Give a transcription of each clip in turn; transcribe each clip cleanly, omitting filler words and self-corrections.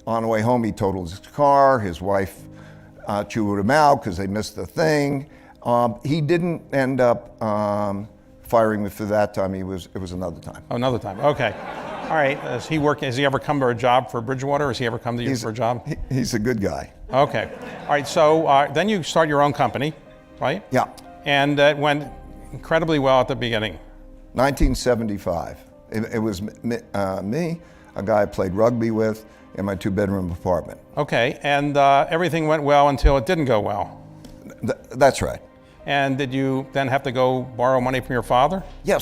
on the way home, he totaled his car. His wife chewed him out because they missed the thing. He didn't end up firing me for that time. It was another time. Oh, another time. Okay. All right. Has he ever come to a job for Bridgewater? Has he ever come to you for a job? He's a good guy. Okay. All right. So then you start your own company, right? Yeah. And it went incredibly well at the beginning. 1975. It was me, a guy I played rugby with, in my 2-bedroom apartment. Okay. And everything went well until it didn't go well. That's right. And did you then have to go borrow money from your father? Yeah,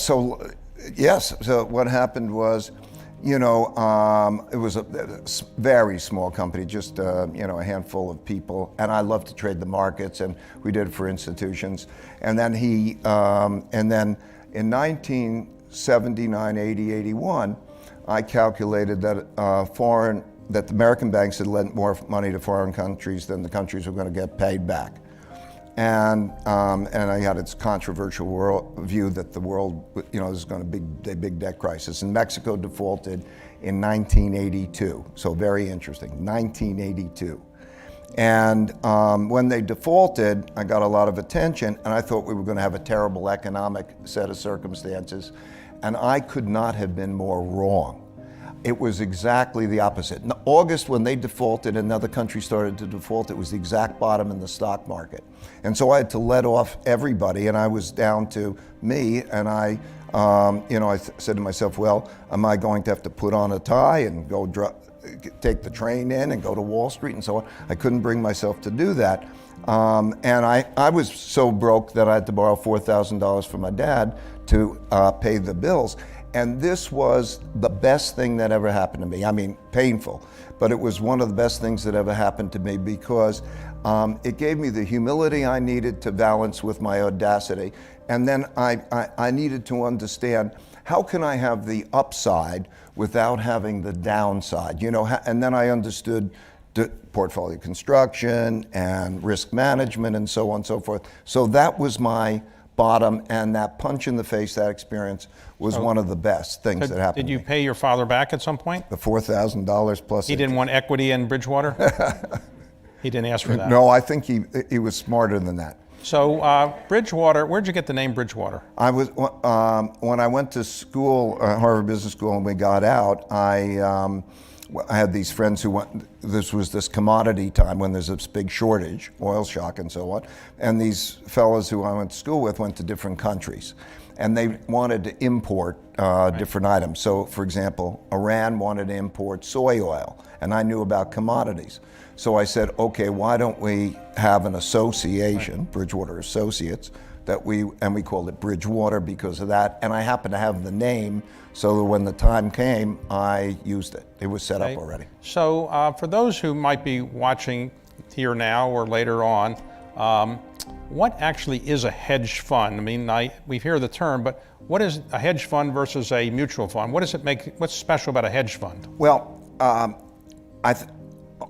yes. So what happened was, it was a very small company, just, a handful of people. And I loved to trade the markets, and we did it for institutions. And then in 1979, 80, 81, I calculated that that the American banks had lent more money to foreign countries than the countries were going to get paid back. And I had this controversial view that the world, is going to be a big debt crisis. And Mexico defaulted in 1982. So very interesting, 1982. And when they defaulted, I got a lot of attention, and I thought we were going to have a terrible economic set of circumstances. And I could not have been more wrong. It was exactly the opposite. In August, when they defaulted and other countries started to default, it was the exact bottom in the stock market. And so I had to let off everybody, and I was down to me, and I said to myself, well, am I going to have to put on a tie and go take the train in and go to Wall Street and so on? I couldn't bring myself to do that. And I was so broke that I had to borrow $4,000 from my dad to pay the bills. And this was the best thing that ever happened to me. I mean, painful, but it was one of the best things that ever happened to me because it gave me the humility I needed to balance with my audacity. And then I needed to understand, how can I have the upside without having the downside? And then I understood portfolio construction and risk management and so on and so forth. So that was my bottom, and that punch in the face, that experience was one of the best things that happened. Did you pay your father back at some point? The $4,000 plus. He didn't want equity in Bridgewater? He didn't ask for that? No, I think he was smarter than that. So Bridgewater, where'd you get the name Bridgewater? I was when I went to school, Harvard Business School, and we got out, I had these friends who went, this was this commodity time when there's this big shortage, oil shock and so on, and these fellows who I went to school with went to different countries, and they wanted to import different items. So, for example, Iran wanted to import soy oil, and I knew about commodities. So I said, okay, why don't we have an association, Bridgewater Associates, we called it Bridgewater because of that, and I happened to have the name, so that when the time came, I used it. It was set up already. So for those who might be watching here now or later on, what actually is a hedge fund? I mean, we hear the term, but what is a hedge fund versus a mutual fund? What does it make? What's special about a hedge fund? Well,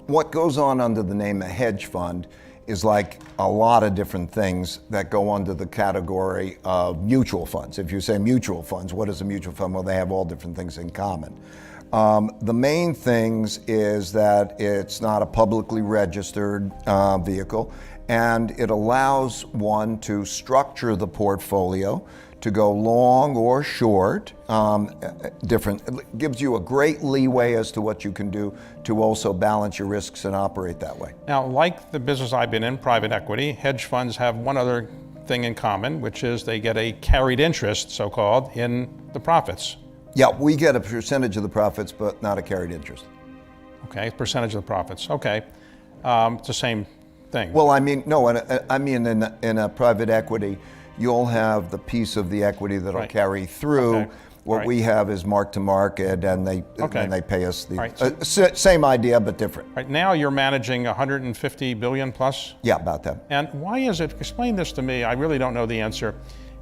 what goes on under the name of hedge fund is like a lot of different things that go under the category of mutual funds. If you say mutual funds, what is a mutual fund? Well, they have all different things in common. The main things is that it's not a publicly registered vehicle, and it allows one to structure the portfolio to go long or short, it gives you a great leeway as to what you can do to also balance your risks and operate that way. Now, like the business I've been in, private equity, hedge funds have one other thing in common, which is they get a carried interest, so-called, in the profits. Yeah, we get a percentage of the profits, but not a carried interest. Okay, percentage of the profits, okay. It's the same thing. Well, I mean, no, in a private equity, you'll have the piece of the equity that'll carry through. Okay. What we have is mark to market, and they pay us the same idea but different. Right now, you're managing 150 billion plus. Yeah, about that. And why is it? Explain this to me. I really don't know the answer.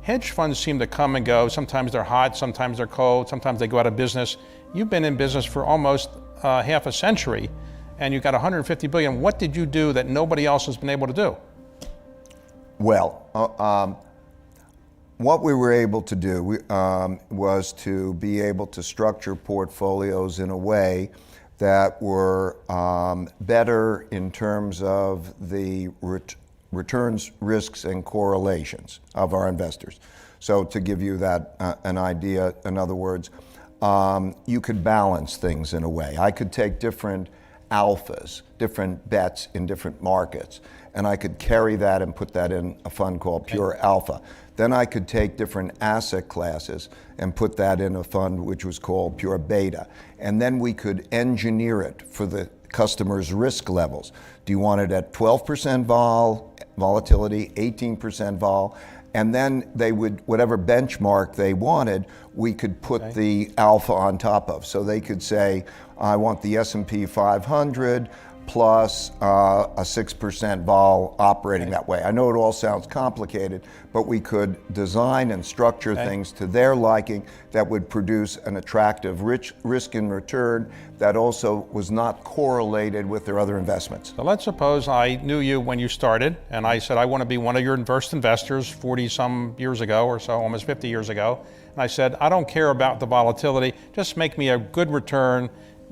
Hedge funds seem to come and go. Sometimes they're hot, sometimes they're cold, sometimes they go out of business. You've been in business for almost half a century, and you've got 150 billion. What did you do that nobody else has been able to do? Well, what we were able to do was to be able to structure portfolios in a way that were better in terms of the returns, risks, and correlations of our investors. So to give you that an idea, in other words, you could balance things in a way. I could take different alphas, different bets in different markets, and I could carry that and put that in a fund called Pure Alpha. Then I could take different asset classes and put that in a fund which was called Pure Beta. And then we could engineer it for the customer's risk levels. Do you want it at 12% volatility, 18% vol? And then they would, whatever benchmark they wanted, we could put the alpha on top of. So they could say, I want the S&P 500 plus a 6% vol operating that way. I know it all sounds complicated, but we could design and structure things to their liking that would produce an attractive risk in return that also was not correlated with their other investments. So let's suppose I knew you when you started, and I said, I want to be one of your first investors 40 some years ago or so, almost 50 years ago. And I said, I don't care about the volatility, just make me a good return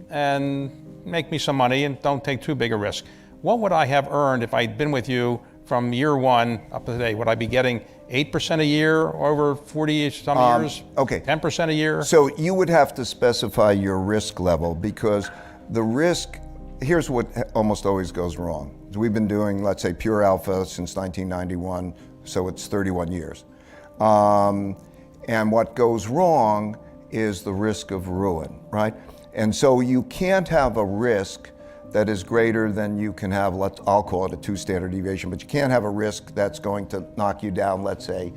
and make me some money and don't take too big a risk. What would I have earned if I'd been with you from year one up to today? Would I be getting 8% a year over 40 some years? Okay. 10% a year? So you would have to specify your risk level, because the risk, here's what almost always goes wrong. We've been doing, let's say, Pure Alpha since 1991, so it's 31 years. And what goes wrong is the risk of ruin, right? And so you can't have a risk that is greater than you can have, I'll call it a 2 standard deviation, but you can't have a risk that's going to knock you down, let's say,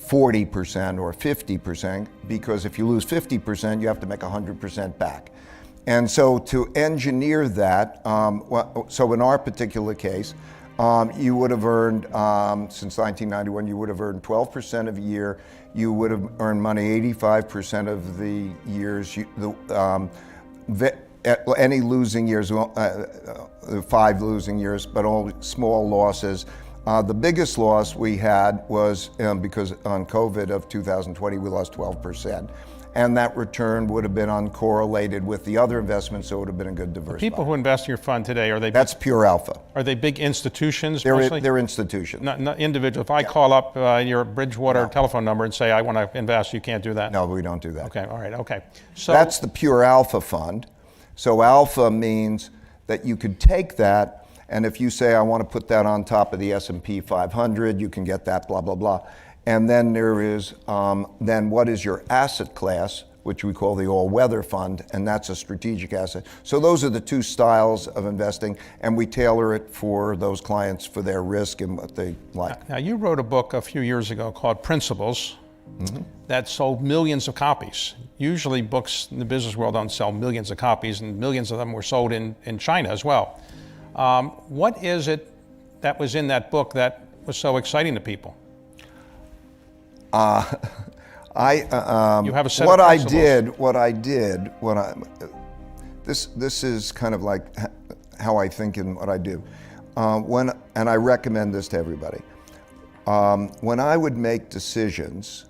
40% or 50%, because if you lose 50%, you have to make 100% back. And so to engineer that, so in our particular case, you would have earned, since 1991, you would have earned 12% of a year. You would have earned money 85% of the years. Any losing years, 5 losing years, but only small losses. The biggest loss we had was because on COVID of 2020, we lost 12%. And that return would have been uncorrelated with the other investments, so it would have been a good diversity. People who invest in your fund today, are they? That's Pure Alpha. Are they big institutions mostly? They're institutions. Not individual. If I call up your Bridgewater telephone number and say I want to invest, you can't do that? No, we don't do that. Okay, all right, okay. So that's the Pure Alpha fund. So alpha means that you could take that, and if you say I want to put that on top of the S&P 500, you can get that, blah, blah, blah. And then there is, then what is your asset class, which we call the all-weather fund, and that's a strategic asset. So those are the 2 styles of investing, and we tailor it for those clients for their risk and what they like. Now, you wrote a book a few years ago called Principles that sold millions of copies. Usually books in the business world don't sell millions of copies, and millions of them were sold in China as well. What is it that was in that book that was so exciting to people? You have a set what of I principles. This is kind of like how I think and what I do. And I recommend this to everybody. When I would make decisions,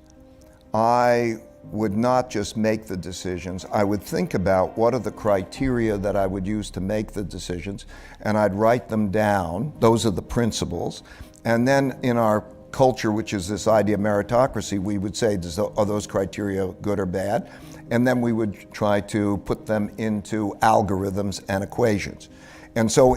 I would not just make the decisions, I would think about what are the criteria that I would use to make the decisions, and I'd write them down. Those are the principles. And then in our culture, which is this idea of meritocracy, we would say, are those criteria good or bad? And then we would try to put them into algorithms and equations. And so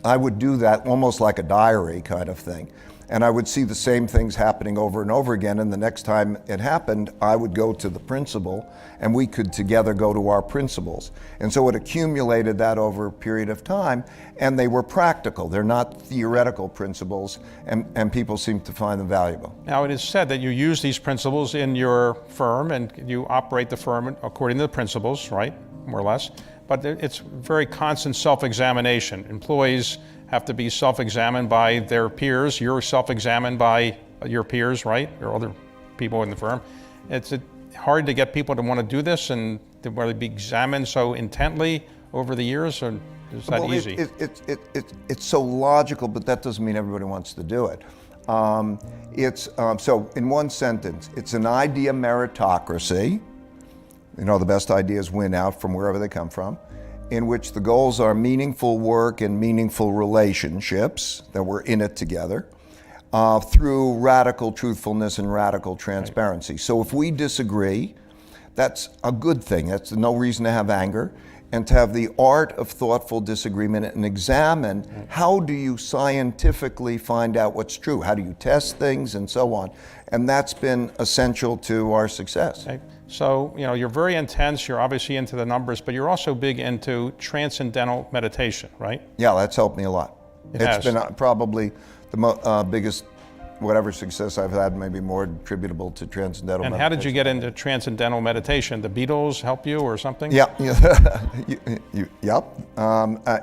I would do that almost like a diary kind of thing. And I would see the same things happening over and over again, and the next time it happened, I would go to the principle, and we could together go to our principles. And so it accumulated that over a period of time, and they were practical. They're not theoretical principles, and people seem to find them valuable. Now, it is said that you use these principles in your firm, and you operate the firm according to the principles, right, more or less. But it's very constant self-examination. Employees have to be self-examined by their peers. You're self-examined by your peers, right? Or other people in the firm. It's hard to get people to want to do this and to really be examined so intently over the years, or is that easy? It's so logical, but that doesn't mean everybody wants to do it. So in one sentence, it's an idea meritocracy. You know, the best ideas win out from wherever they come from. in which the goals are meaningful work and meaningful relationships, that we're in it together, through radical truthfulness and radical transparency. So if we disagree, that's a good thing. That's no reason to have anger. And to have the art of thoughtful disagreement and examine how do you scientifically find out what's true? How do you test things and so on? And that's been essential to our success. Okay. So, you're very intense, you're obviously into the numbers, but you're also big into transcendental meditation, right? Yeah, that's helped me a lot. It's It's been probably the biggest, whatever success I've had, maybe more attributable to transcendental And meditation. how did you get into transcendental meditation? The Beatles help you or something? Yeah, yep.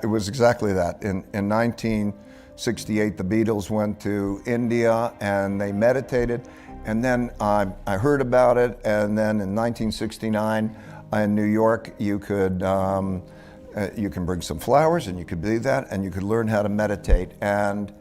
It was exactly that. In 1968, the Beatles went to India and they meditated. And then I heard about it. And then in 1969, in New York, you can bring some flowers and you could do that, and you could learn how to meditate. And